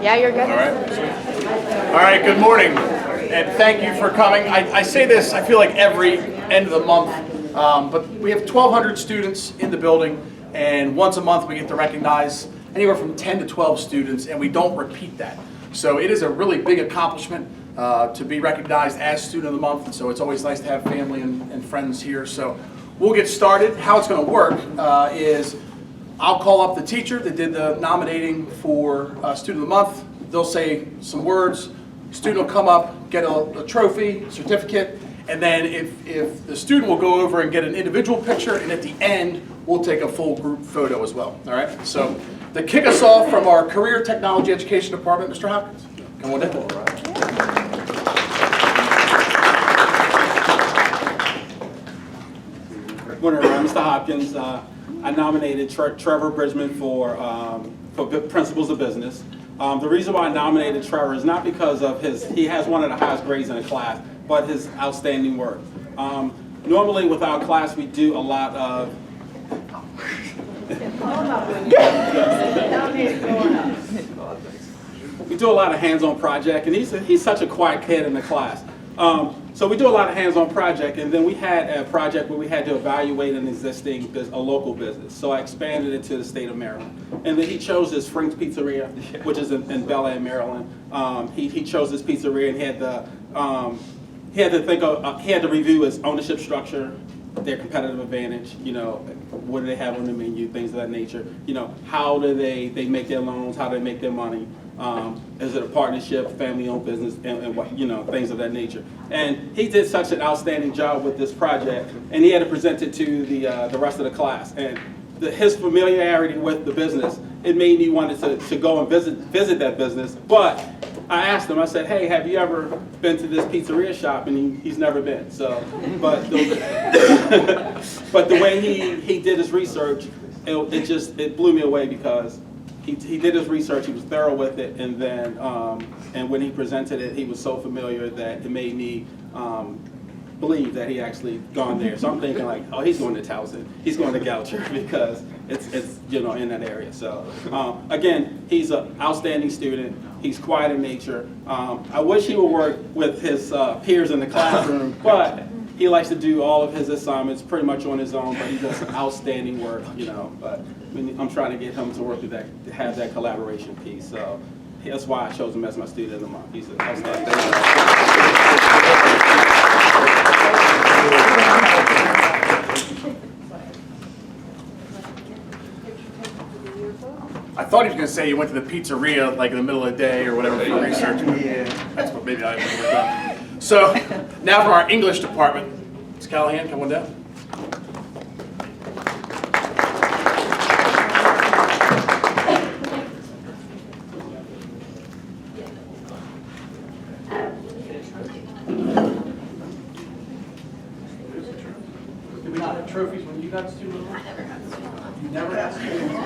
Yeah, you're good. All right. Sweet. All right, good morning, and thank you for coming. I say this, I feel like every end of the month, but we have 1,200 students in the building, and once a month we get to recognize anywhere from 10 to 12 students, and we don't repeat that. So it is a really big accomplishment to be recognized as Student of the Month, and so it's always nice to have family and friends here. So we'll get started. How it's going to work is I'll call up the teacher that did the nominating for Student of the Month. They'll say some words. Student will come up, get a trophy, certificate, and then if the student will go over and get an individual picture, and at the end, we'll take a full group photo as well. All right? So to kick us off from our Career Technology Education Department, Mr. Hopkins. Come on in. Good morning, everyone. Mr. Hopkins. I nominated Trevor Bridgman for Principles of Business. The reason why I nominated Trevor is not because of he has one of the highest grades in the class, but his outstanding work. Normally with our class we do a lot of hands-on project, and he's such a quiet kid in the class. So we do a lot of hands-on project, and then we had a project where we had to evaluate an existing a local business. So I expanded it to the state of Maryland, and then he chose this Frank's Pizzeria, which is in Bel Air, Maryland. He chose this pizzeria, and he had to review his ownership structure, their competitive advantage. You know, what do they have on the menu, things of that nature. You know, how do they make their loans, how do they make their money. Is it a partnership, family-owned business, and what, you know, things of that nature. And he did such an outstanding job with this project, and he had to present it to the rest of the class. And his familiarity with the business, it made me want to go and visit that business. But I asked him, I said, hey, have you ever been to this pizzeria shop? And he's never been. So, but the way he did his research, it blew me away, because he did his research, he was thorough with it, and then and when he presented it, he was so familiar that it made me believe that he actually gone there. So I'm thinking like, oh, he's going to Towson, he's going to Goucher, because it's you know, in that area. So again, he's an outstanding student. He's quiet in nature. I wish he would work with his peers in the classroom, but he likes to do all of his assignments pretty much on his own, but he does outstanding work, you know. But I'm trying to get him to work with that, to have that collaboration piece. So that's why I chose him as my Student of the Month. He's an outstanding. I thought he was going to say you went to the pizzeria like in the middle of the day or whatever for research. Yeah. That's what maybe I would have done. So now from our English department, Ms. Callahan, come on down. Did we not have trophies when you got Student of the Month? I never got Student of the Month. You never got Student of the Month?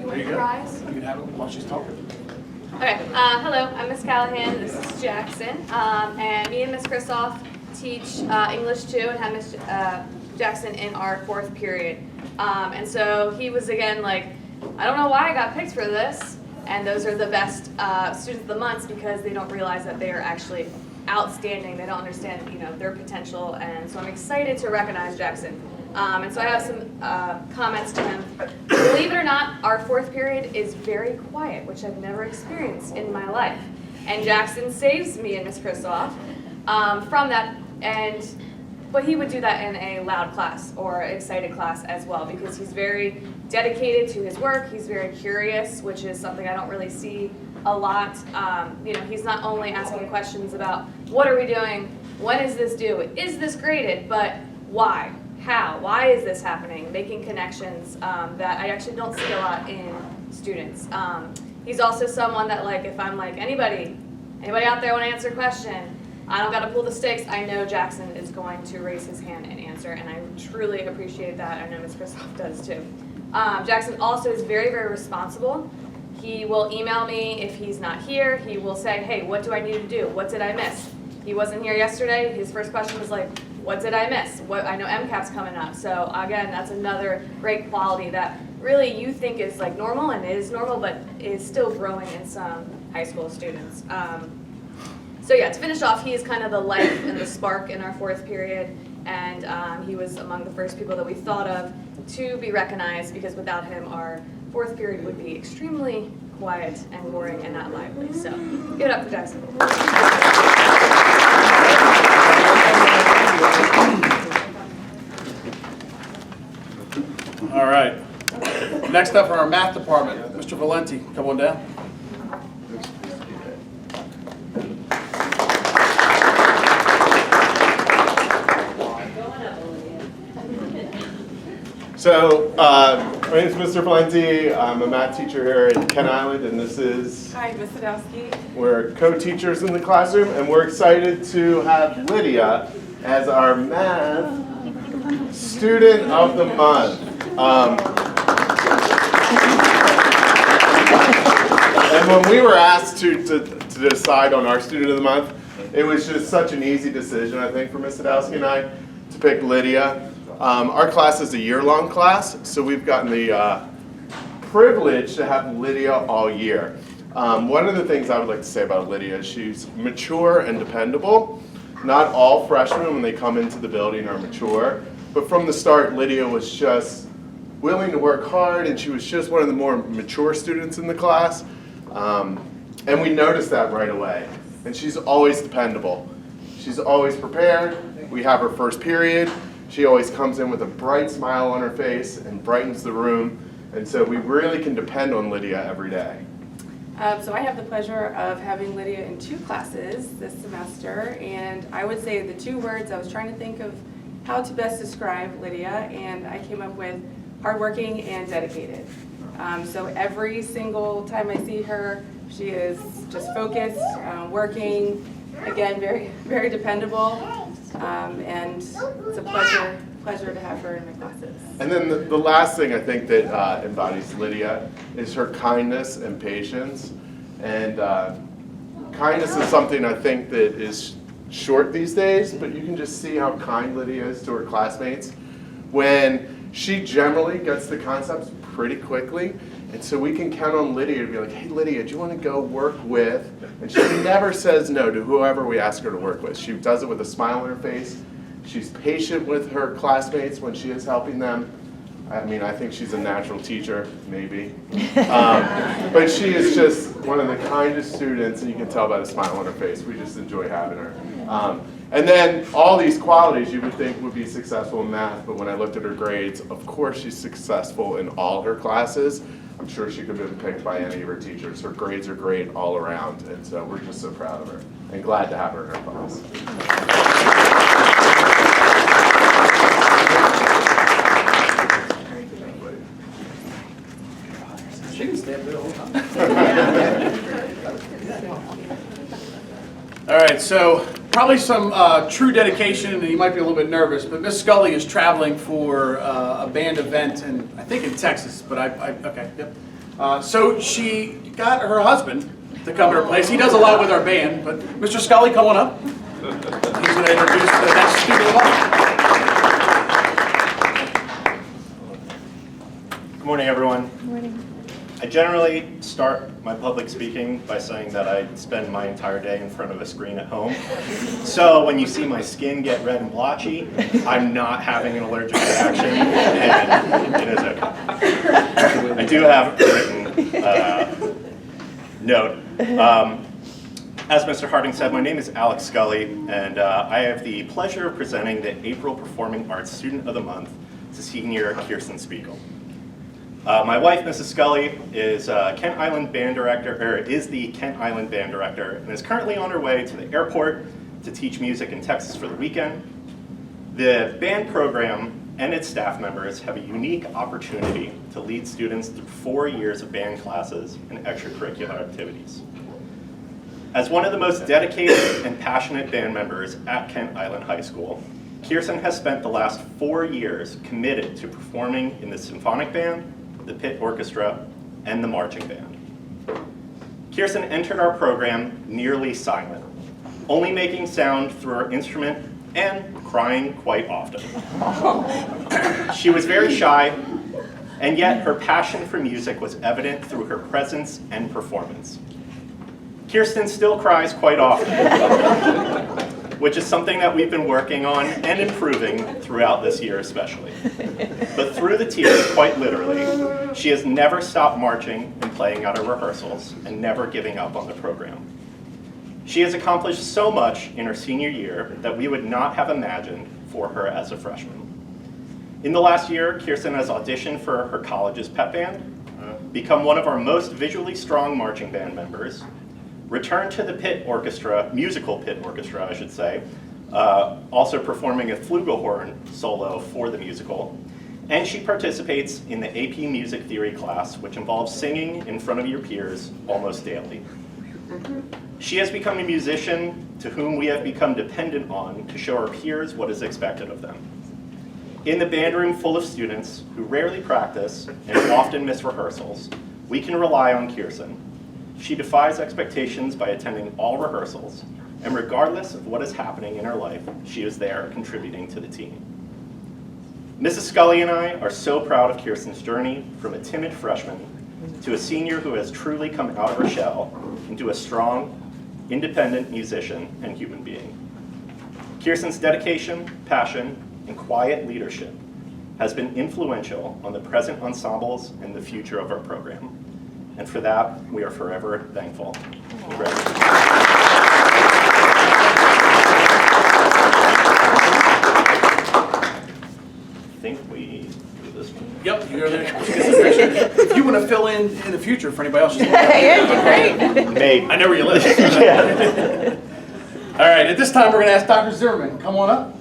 There you go. You can have it while she's talking. Okay, hello, I'm Miss Callahan, this is Jackson, and me and Miss Kristoff teach English 2 and have Miss Jackson in our 4th period. And so he was again like, I don't know why I got picked for this, and those are the best Students of the Month because they don't realize that they are actually outstanding. They don't understand, you know, their potential, and so I'm excited to recognize Jackson. And so I have some comments to him. Believe it or not, our 4th period is very quiet, which I've never experienced in my life. And Jackson saves me and Miss Kristoff from that, but he would do that in a loud class or excited class as well, because he's very dedicated to his work. He's very curious, which is something I don't really see a lot. You know, he's not only asking questions about what are we doing, when is this due, is this graded, but why? How? Why is this happening? Making connections that I actually don't see a lot in students. He's also someone that, like, if I'm like, anybody out there want to answer a question, I don't got to pull the stakes. I know Jackson is going to raise his hand and answer, and I truly appreciate that. I know Ms. Kristoff does too. Jackson also is very, very responsible. He will email me if he's not here. He will say, hey, what do I need to do? What did I miss? He wasn't here yesterday. His first question was like, what did I miss? What I know MCAP's coming up, so again, that's another great quality that really you think is like normal and is normal, but is still growing in some high school students. So yeah, to finish off, he is kind of the life and the spark in our fourth period, and he was among the first people that we thought of to be recognized, because without him, our fourth period would be extremely quiet and boring and not lively. So give it up for Jackson. All right. Next up from our math department, Mr. Valenti, come on down. So, my name is Mr. Valenti. I'm a math teacher here at Kent Island, and this is... Hi, Ms. Sadowski. We're co-teachers in the classroom, and we're excited to have Lydia as our math student of the month. And when we were asked to decide on our student of the month, it was just such an easy decision, I think, for Ms. Sadowski and I to pick Lydia. Our class is a year-long class, so we've gotten the privilege to have Lydia all year. One of the things I would like to say about Lydia is she's mature and dependable. Not all freshmen, when they come into the building, are mature, but from the start, Lydia was just willing to work hard, and she was just one of the more mature students in the class. And we noticed that right away. And she's always dependable. She's always prepared. We have her first period. She always comes in with a bright smile on her face and brightens the room. And so we really can depend on Lydia every day. So I have the pleasure of having Lydia in 2 classes this semester, and I would say the 2 words, I was trying to think of how to best describe Lydia, and I came up with hardworking and dedicated. So every single time I see her, she is just focused, working, again, very, very dependable, and it's a pleasure to have her in my classes. And then the last thing I think that embodies Lydia is her kindness and patience. And kindness is something I think that is short these days, but you can just see how kind Lydia is to her classmates when she generally gets the concepts pretty quickly. And so we can count on Lydia to be like, hey Lydia, do you want to go work with? And she never says no to whoever we ask her to work with. She does it with a smile on her face. She's patient with her classmates when she is helping them. I mean, I think she's a natural teacher, maybe. But she is just one of the kindest students, and you can tell by the smile on her face. We just enjoy having her. And then all these qualities you would think would be successful in math, but when I looked at her grades, of course she's successful in all her classes. I'm sure she could have been picked by any of her teachers. Her grades are great all around, and so we're just so proud of her and glad to have her in our class. She can stand there all the time. All right, so probably some true dedication, and you might be a little bit nervous, but Miss Scully is traveling for a band event, and I think in Texas, but okay, yep. So she got her husband to come to her place. He does a lot with our band, but Mr. Scully, come on up. He's going to introduce the next student of mine. Good morning, everyone. Good morning. I generally start my public speaking by saying that I spend my entire day in front of a screen at home. So when you see my skin get red and blotchy, I'm not having an allergic reaction, and it is okay. I do have a written note. As Mr. Harding said, my name is Alex Scully, and I have the pleasure of presenting the April Performing Arts Student of the Month to senior Kirsten Spiegel. My wife, Mrs. Scully, is Kent Island Band Director, or is the Kent Island Band Director, and is currently on her way to the airport to teach music in Texas for the weekend. The band program and its staff members have a unique opportunity to lead students through 4 years of band classes and extracurricular activities. As one of the most dedicated and passionate band members at Kent Island High School, Kirsten has spent the last 4 years committed to performing in the symphonic band, the pit orchestra, and the marching band. Kirsten entered our program nearly silent, only making sound through our instrument and crying quite often. She was very shy, and yet her passion for music was evident through her presence and performance. Kirsten still cries quite often, which is something that we've been working on and improving throughout this year especially. But through the tears, quite literally, she has never stopped marching and playing out of rehearsals and never giving up on the program. She has accomplished so much in her senior year that we would not have imagined for her as a freshman. In the last year, Kirsten has auditioned for her college's pep band, become one of our most visually strong marching band members, returned to the pit orchestra, musical pit orchestra, I should say, also performing a flugelhorn solo for the musical. And she participates in the AP Music Theory class, which involves singing in front of your peers almost daily. She has become a musician to whom we have become dependent on to show our peers what is expected of them. In the band room full of students who rarely practice and often miss rehearsals, we can rely on Kirsten. She defies expectations by attending all rehearsals, and regardless of what is happening in her life, she is there contributing to the team. Mrs. Scully and I are so proud of Kirsten's journey from a timid freshman to a senior who has truly come out of her shell into a strong, independent musician and human being. Kirsten's dedication, passion, and quiet leadership has been influential on the present ensembles and the future of our program. And for that, we are forever thankful. I think we do this one. Yep, you go there. If you want to fill in the future for anybody else, just Yeah, you're great. Maybe. I know where you live. Yeah. All right, at this time, we're going to ask Dr. Zimmerman, come on up.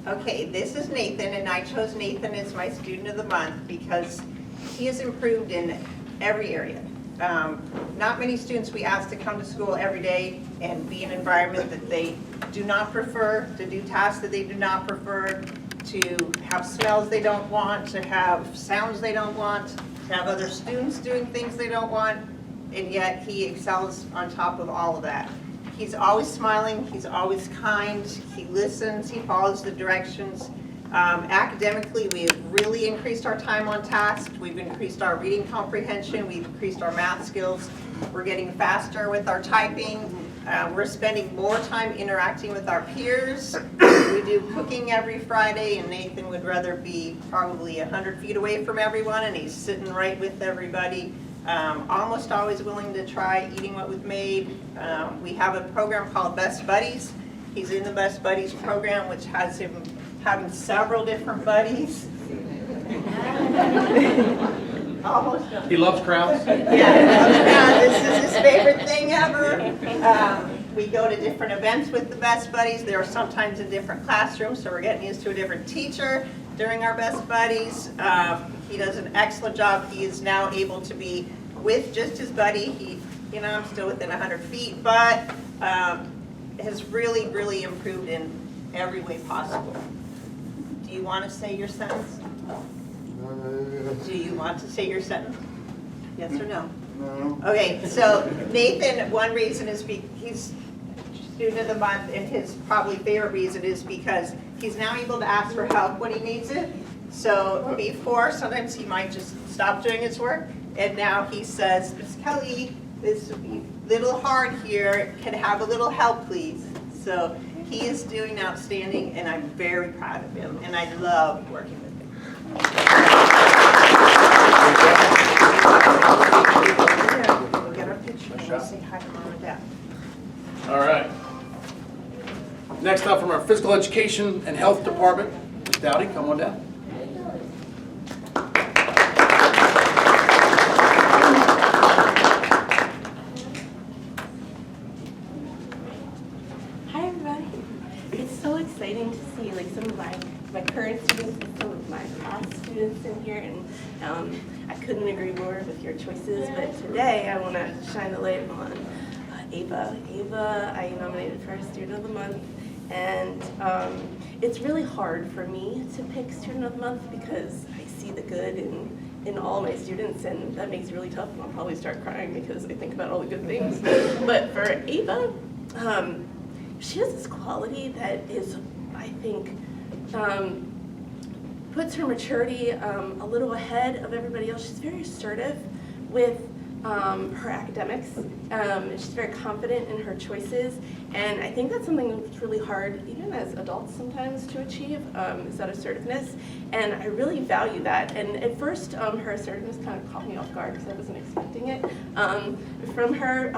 Okay, this is Nathan, and I chose Nathan as my student of the month because he has improved in every area. Not many students we ask to come to school every day and be in an environment that they do not prefer, to do tasks that they do not prefer, to have smells they don't want, to have sounds they don't want, to have other students doing things they don't want, and yet he excels on top of all of that. He's always smiling, he's always kind, he listens, he follows the directions. Academically, we have really increased our time on task. We've increased our reading comprehension, we've increased our math skills. We're getting faster with our typing. We're spending more time interacting with our peers. We do cooking every Friday, and Nathan would rather be probably 100 feet away from everyone, and he's sitting right with everybody. Almost always willing to try eating what we've made. We have a program called Best Buddies. He's in the Best Buddies program, which has him having several different buddies. Almost. He loves crowds. Yeah, this is his favorite thing ever. We go to different events with the Best Buddies. They are sometimes in different classrooms, so we're getting used to a different teacher during our Best Buddies. He does an excellent job. He is now able to be with just his buddy. I'm still within 100 feet, but has really, really improved in every way possible. Do you want to say your sentence? Do you want to say your sentence? Yes or no? No. Okay, so Nathan, one reason is he's student of the month, and his probably favorite reason is because he's now able to ask for help when he needs it. So before, sometimes he might just stop doing his work, and now he says, Miss Kelly, this would be a little hard here, can I have a little help, please? So he is doing outstanding, and I'm very proud of him, and I love working with him. We'll get our picture and we'll say hi to Mom and Dad. All right. Next up from our Physical Education and Health Department, Ms. Dowdy, come on down. Hi everybody. It's so exciting to see some of my current students and some of my past students in here, and I couldn't agree more with your choices, but today I want to shine the light on Ava. Ava, I nominated for Student of the Month, and it's really hard for me to pick Student of the Month because I see the good in all my students, and that makes it really tough, and I'll probably start crying because I think about all the good things. But for Ava, she has this quality that is, I think, puts her maturity a little ahead of everybody else. She's very assertive with her academics. She's very confident in her choices, and I think that's something that's really hard, even as adults sometimes, to achieve, is that assertiveness, and I really value that. And at first, her assertiveness kind of caught me off guard because I wasn't expecting it from her,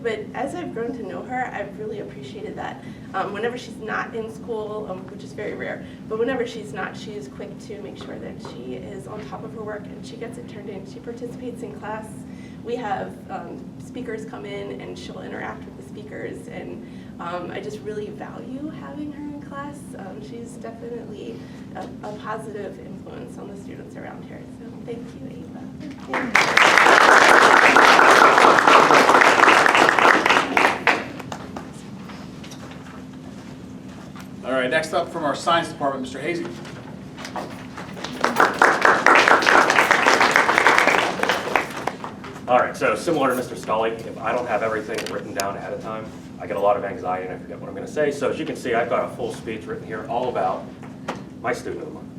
but as I've grown to know her, I've really appreciated that. Whenever she's not in school, which is very rare, but whenever she's not, she is quick to make sure that she is on top of her work and she gets it turned in. She participates in class. We have speakers come in and she'll interact with the speakers, and I just really value having her in class. She's definitely a positive influence on the students around here, so thank you, Ava. All right, next up from our science department, Mr. Hazy. All right, so similar to Mr. Scully, if I don't have everything written down ahead of time, I get a lot of anxiety and I forget what I'm going to say. So as you can see, I've got a full speech written here all about my student of the month.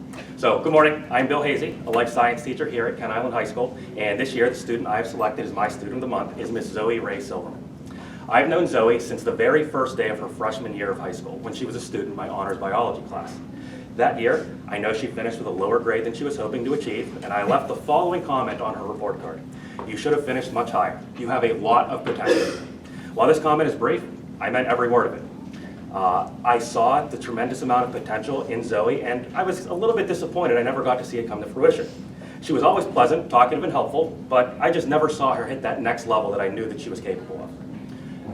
So good morning, I'm Bill Hazy, a life science teacher here at Kent Island High School, and this year the student I've selected as my student of the month is Miss Zoe Ray Silverman. I've known Zoe since the very first day of her freshman year of high school, when she was a student in my honors biology class. That year, I know she finished with a lower grade than she was hoping to achieve, and I left the following comment on her report card. You should have finished much higher. You have a lot of potential. While this comment is brief, I meant every word of it. I saw the tremendous amount of potential in Zoe, and I was a little bit disappointed I never got to see it come to fruition. She was always pleasant, talkative, and helpful, but I just never saw her hit that next level that I knew that she was capable of.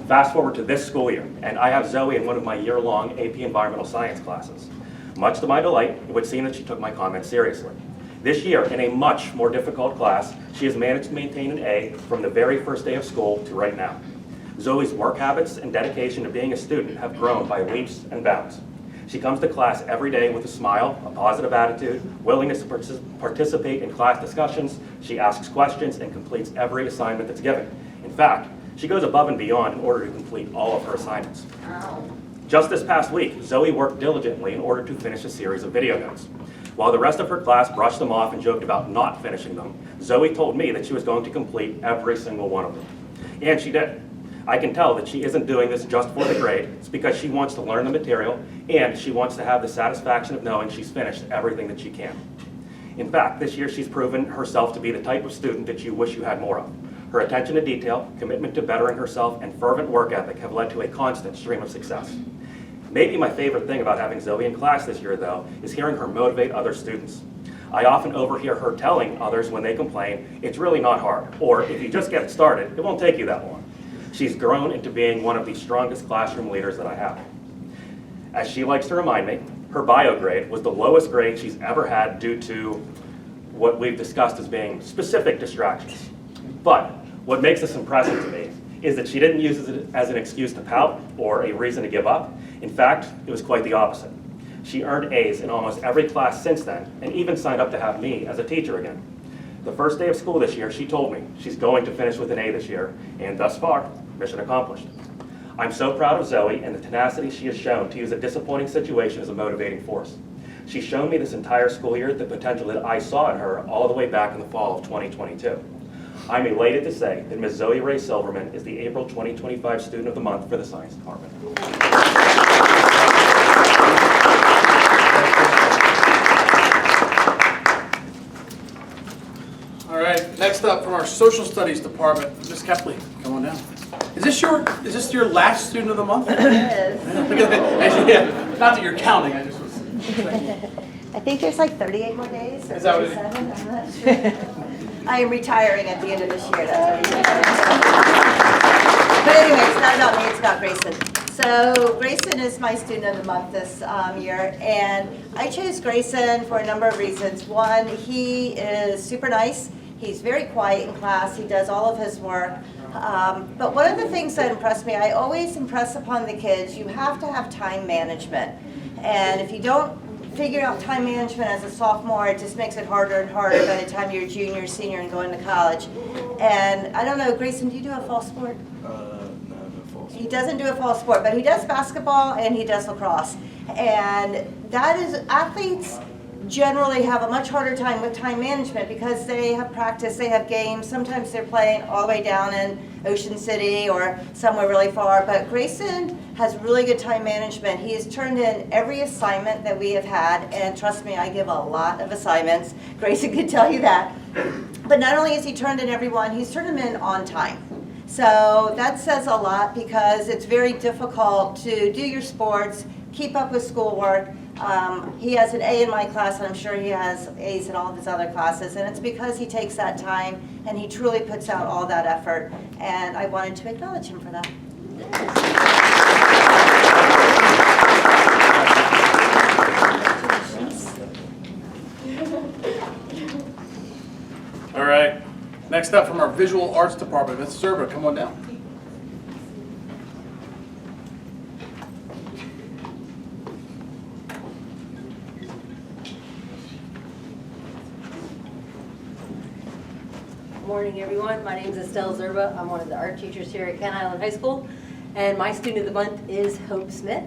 Fast forward to this school year, and I have Zoe in one of my year-long AP Environmental Science classes. Much to my delight, it would seem that she took my comments seriously. This year, in a much more difficult class, she has managed to maintain an A from the very first day of school to right now. Zoe's work habits and dedication to being a student have grown by leaps and bounds. She comes to class every day with a smile, a positive attitude, willingness to participate in class discussions. She asks questions and completes every assignment that's given. In fact, she goes above and beyond in order to complete all of her assignments. Just this past week, Zoe worked diligently in order to finish a series of video notes. While the rest of her class brushed them off and joked about not finishing them, Zoe told me that she was going to complete every single one of them. And she did. I can tell that she isn't doing this just for the grade. It's because she wants to learn the material, and she wants to have the satisfaction of knowing she's finished everything that she can. In fact, this year she's proven herself to be the type of student that you wish you had more of. Her attention to detail, commitment to bettering herself, and fervent work ethic have led to a constant stream of success. Maybe my favorite thing about having Zoe in class this year, though, is hearing her motivate other students. I often overhear her telling others when they complain, it's really not hard, or if you just get started, it won't take you that long. She's grown into being one of the strongest classroom leaders that I have. As she likes to remind me, her bio grade was the lowest grade she's ever had due to what we've discussed as being specific distractions. But what makes this impressive to me is that she didn't use it as an excuse to pout or a reason to give up. In fact, it was quite the opposite. She earned A's in almost every class since then, and even signed up to have me as a teacher again. The first day of school this year, she told me she's going to finish with an A this year, and thus far, mission accomplished. I'm so proud of Zoe and the tenacity she has shown to use a disappointing situation as a motivating force. She's shown me this entire school year the potential that I saw in her all the way back in the fall of 2022. I'm elated to say that Ms. Zoe Ray Silverman is the April 2025 Student of the Month for the Science Department. All right, next up from our Social Studies department, Ms. Kepley, come on down. Is this your last Student of the Month? It is. Look at that. Yeah, not that you're counting, I just was. I think there's like 38 more days, or Is that what it is? 37, I'm not sure. I am retiring at the end of this year, that's what But anyway, it's not about me, it's about Grayson. So Grayson is my Student of the Month this year, and I chose Grayson for a number of reasons. One, he is super nice. He's very quiet in class. He does all of his work. But one of the things that impressed me, I always impress upon the kids, you have to have time management. And if you don't figure out time management as a sophomore, it just makes it harder and harder by the time you're a junior, senior, and going to college. And I don't know, Grayson, do you do a fall sport? He doesn't do a fall sport, but he does basketball and he does lacrosse. And that is, athletes generally have a much harder time with time management because they have practice, they have games. Sometimes they're playing all the way down in Ocean City or somewhere really far. But Grayson has really good time management. He has turned in every assignment that we have had, and trust me, I give a lot of assignments. Grayson could tell you that. But not only has he turned in every one, he's turned them in on time. So that says a lot because it's very difficult to do your sports, keep up with schoolwork. He has an A in my class, and I'm sure he has A's in all of his other classes, and it's because he takes that time and he truly puts out all that effort, and I wanted to acknowledge him for that. All right. Next up from our Visual Arts Department, Ms. Zerba, come on down. Good morning, everyone. My name is Estelle Zerba. I'm one of the art teachers here at Kent Island High School, and my student of the month is Hope Smith.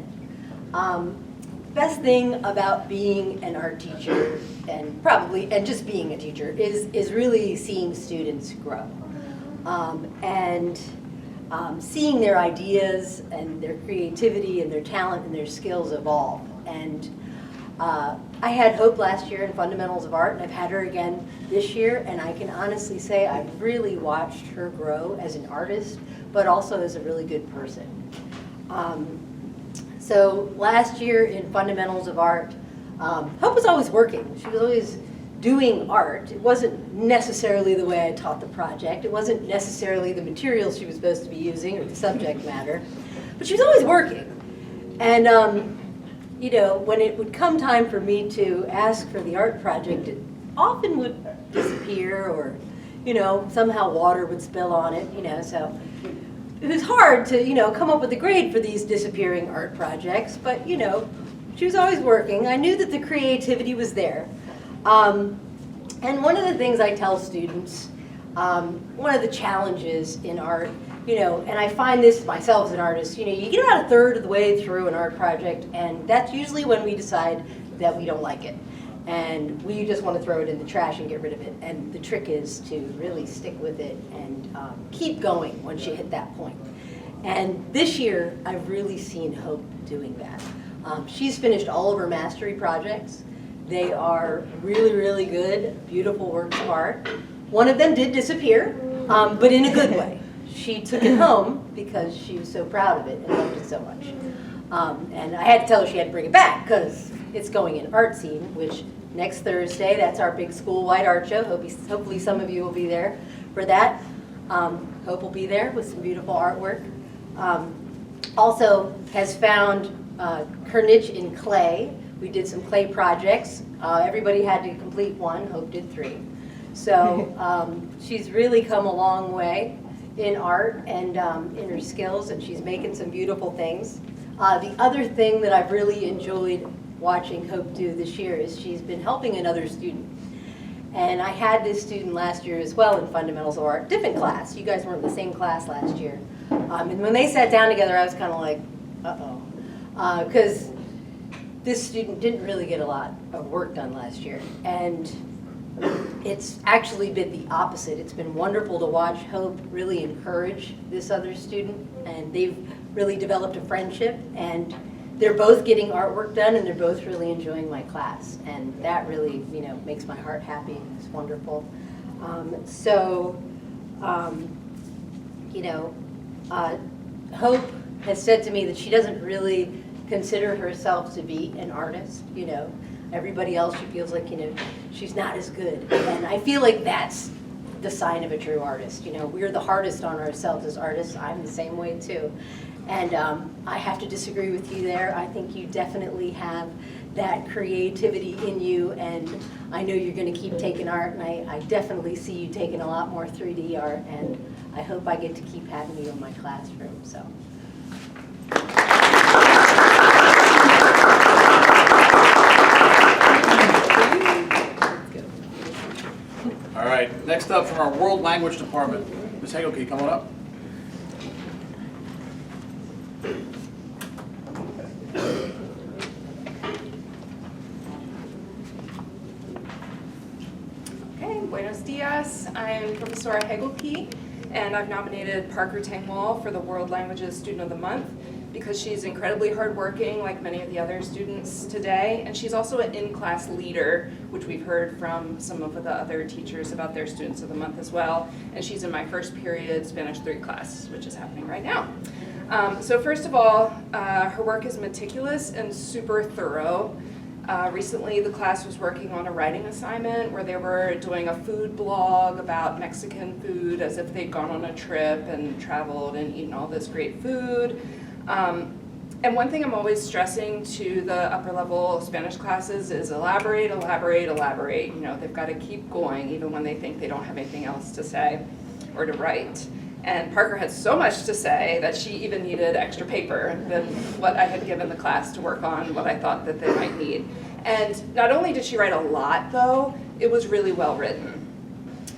Best thing about being an art teacher and just being a teacher is really seeing students grow and seeing their ideas and their creativity and their talent and their skills evolve. And I had Hope last year in Fundamentals of Art, and I've had her again this year, and I can honestly say I've really watched her grow as an artist, but also as a really good person. So last year in Fundamentals of Art, Hope was always working. She was always doing art. It wasn't necessarily the way I taught the project. It wasn't necessarily the materials she was supposed to be using or the subject matter, but she was always working. And you know, when it would come time for me to ask for the art project, it often would disappear, or, you know, somehow water would spill on it, you know, so it was hard to, you know, come up with a grade for these disappearing art projects, but, you know, she was always working. I knew that the creativity was there. And one of the things I tell students, one of the challenges in art, you know, and I find this myself as an artist, you know, you get about a third of the way through an art project, and that's usually when we decide that we don't like it. And we just want to throw it in the trash and get rid of it. And the trick is to really stick with it and keep going once you hit that point. And this year, I've really seen Hope doing that. She's finished all of her mastery projects. They are really, really good, beautiful works of art. One of them did disappear, but in a good way. She took it home because she was so proud of it and loved it so much. And I had to tell her she had to bring it back because it's going in Art Scene, which next Thursday, that's our big school-wide art show. Hopefully some of you will be there for that. Hope will be there with some beautiful artwork. Also has found her niche in clay. We did some clay projects. Everybody had to complete one. Hope did 3. So she's really come a long way in art and in her skills, and she's making some beautiful things. The other thing that I've really enjoyed watching Hope do this year is she's been helping another student. And I had this student last year as well in Fundamentals of Art, different class. You guys weren't in the same class last year. And when they sat down together, I was kind of like, uh-oh. Because this student didn't really get a lot of work done last year. And it's actually been the opposite. It's been wonderful to watch Hope really encourage this other student, and they've really developed a friendship, and they're both getting artwork done, and they're both really enjoying my class, and that really, you know, makes my heart happy. It's wonderful. You know, Hope has said to me that she doesn't really consider herself to be an artist, you know. Everybody else, she feels like, you know, she's not as good. And I feel like that's the sign of a true artist. You know, we're the hardest on ourselves as artists. I'm the same way too. And I have to disagree with you there. I think you definitely have that creativity in you, and I know you're going to keep taking art, and I definitely see you taking a lot more 3D art, and I hope I get to keep having you in my classroom, so. All right, next up from our World Language Department, Ms. Hagel, can you come on up? Okay, buenos dias. I'm Professora Hegelke, and I've nominated Parker Tangwall for the World Languages Student of the Month because she's incredibly hardworking, like many of the other students today, and she's also an in-class leader, which we've heard from some of the other teachers about their Students of the Month as well, and she's in my first period Spanish 3 class, which is happening right now. So first of all, her work is meticulous and super thorough. Recently, the class was working on a writing assignment where they were doing a food blog about Mexican food as if they'd gone on a trip and traveled and eaten all this great food. And one thing I'm always stressing to the upper level Spanish classes is elaborate, elaborate, elaborate. You know, they've got to keep going even when they think they don't have anything else to say or to write. And Parker had so much to say that she even needed extra paper than what I had given the class to work on what I thought that they might need. And not only did she write a lot, though, it was really well written.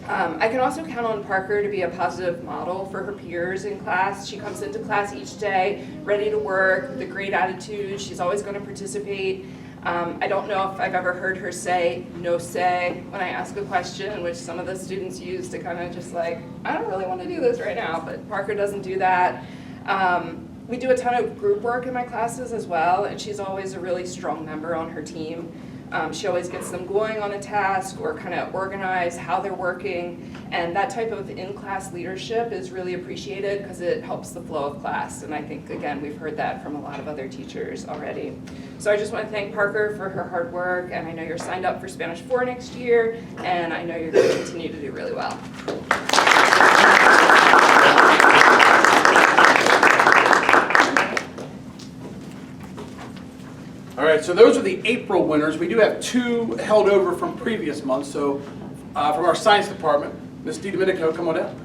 I can also count on Parker to be a positive model for her peers in class. She comes into class each day ready to work with a great attitude. She's always going to participate. I don't know if I've ever heard her say no say when I ask a question, which some of the students use to kind of just like, I don't really want to do this right now, but Parker doesn't do that. We do a ton of group work in my classes as well, and she's always a really strong member on her team. She always gets them going on a task or kind of organize how they're working, and that type of in-class leadership is really appreciated because it helps the flow of class, and I think, again, we've heard that from a lot of other teachers already. So I just want to thank Parker for her hard work, and I know you're signed up for Spanish 4 next year, and I know you're going to continue to do really well. All right, so those are the April winners. We do have 2 held over from previous months. So from our science department, Ms. DiDomenico, come on down.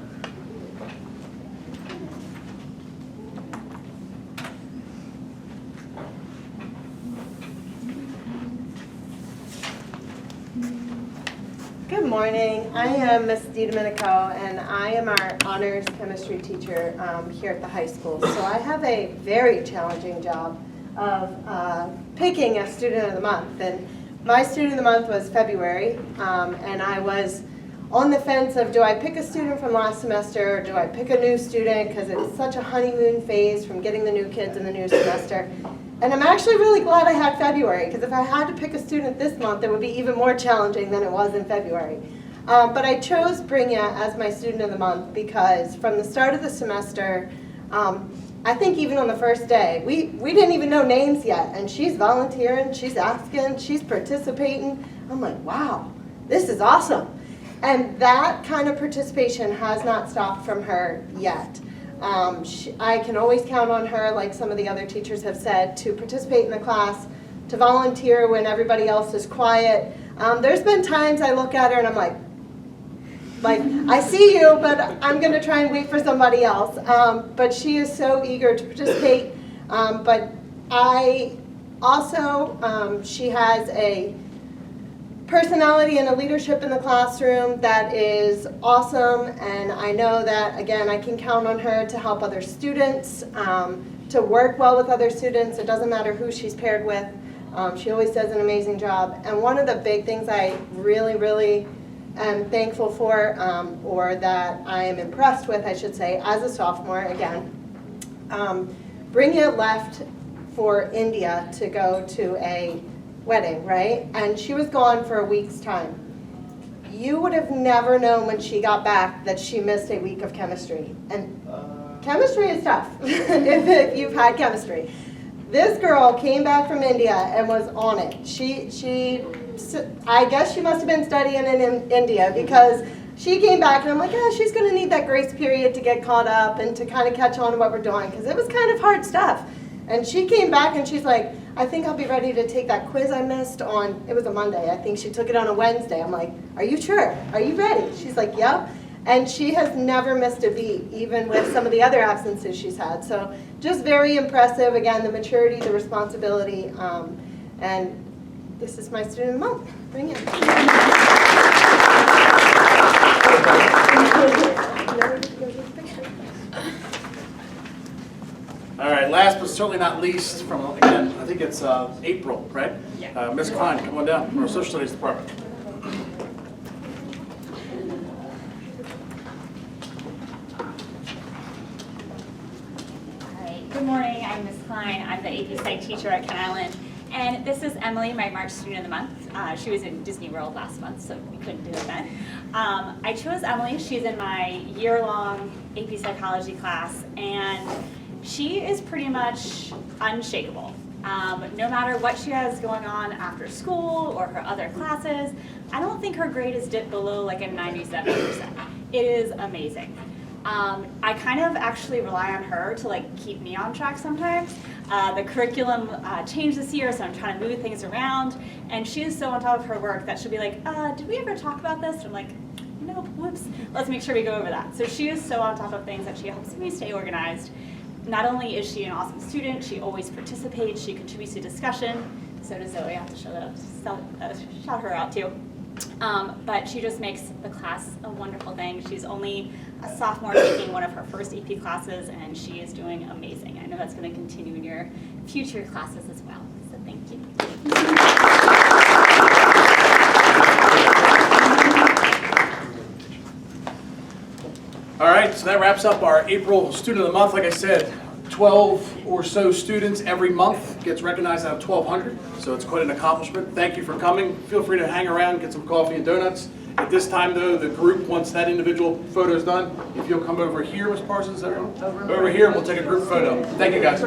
Good morning. I am Ms. DiDomenico, and I am our honors chemistry teacher here at the high school. So I have a very challenging job of picking a student of the month. And my student of the month was February, and I was on the fence of do I pick a student from last semester or do I pick a new student, because it's such a honeymoon phase from getting the new kids in the new semester. And I'm actually really glad I had February, because if I had to pick a student this month, it would be even more challenging than it was in February. But I chose Brynja as my student of the month because from the start of the semester, I think even on the first day, we didn't even know names yet, and she's volunteering, she's asking, she's participating. I'm like, wow, this is awesome. And that kind of participation has not stopped from her yet. I can always count on her, like some of the other teachers have said, to participate in the class, to volunteer when everybody else is quiet. There's been times I look at her and I'm like, I see you, but I'm going to try and wait for somebody else. But she is so eager to participate. But I also, she has a personality and a leadership in the classroom that is awesome. And I know that, again, I can count on her to help other students, to work well with other students. It doesn't matter who she's paired with. She always does an amazing job. And one of the big things I really am thankful for, or that I am impressed with, I should say, as a sophomore, again, Brynja left for India to go to a wedding, right? And she was gone for a week's time. You would have never known when she got back that she missed a week of chemistry. And chemistry is tough if you've had chemistry. This girl came back from India and was on it. I guess she must have been studying in India, because she came back and I'm like, yeah, she's going to need that grace period to get caught up and to kind of catch on to what we're doing, because it was kind of hard stuff. And she came back and she's like, I think I'll be ready to take that quiz I missed on, it was a Monday. I think she took it on a Wednesday. I'm like, are you sure? Are you ready? She's like, yep. And she has never missed a beat, even with some of the other absences she's had. So just very impressive. Again, the maturity, the responsibility, and this is my student of the month. Bring it. All right, last but certainly not least, from, again, I think it's April, right? Yeah. Ms. Klein, come on down from our Social Studies Department. Good morning, I'm Ms. Klein. I'm the AP Psych teacher at Kent Island. And this is Emily, my March Student of the Month. She was in Disney World last month, so we couldn't do it then. I chose Emily. She's in my year-long AP Psychology class, and she is pretty much unshakable. No matter what she has going on after school or her other classes, I don't think her grade has dipped below like a 97%. It is amazing. I kind of actually rely on her to like keep me on track sometimes. The curriculum changed this year, so I'm trying to move things around, and she is so on top of her work that she'll be like, did we ever talk about this? And I'm like, no, whoops, let's make sure we go over that. So she is so on top of things that she helps me stay organized. Not only is she an awesome student, she always participates, she contributes to discussion. So does Zoe, I have to shout her out too. But she just makes the class a wonderful thing. She's only a sophomore taking one of her first AP classes, and she is doing amazing. I know that's going to continue in your future classes as well. So thank you. All right, so that wraps up our April Student of the Month. Like I said, 12 or so students every month gets recognized out of 1,200, so it's quite an accomplishment. Thank you for coming. Feel free to hang around, get some coffee and donuts. At this time, though, the group, once that individual photo is done, if you'll come over here, Ms. Parsons, everyone? Over here, and we'll take a group photo. Thank you, guys.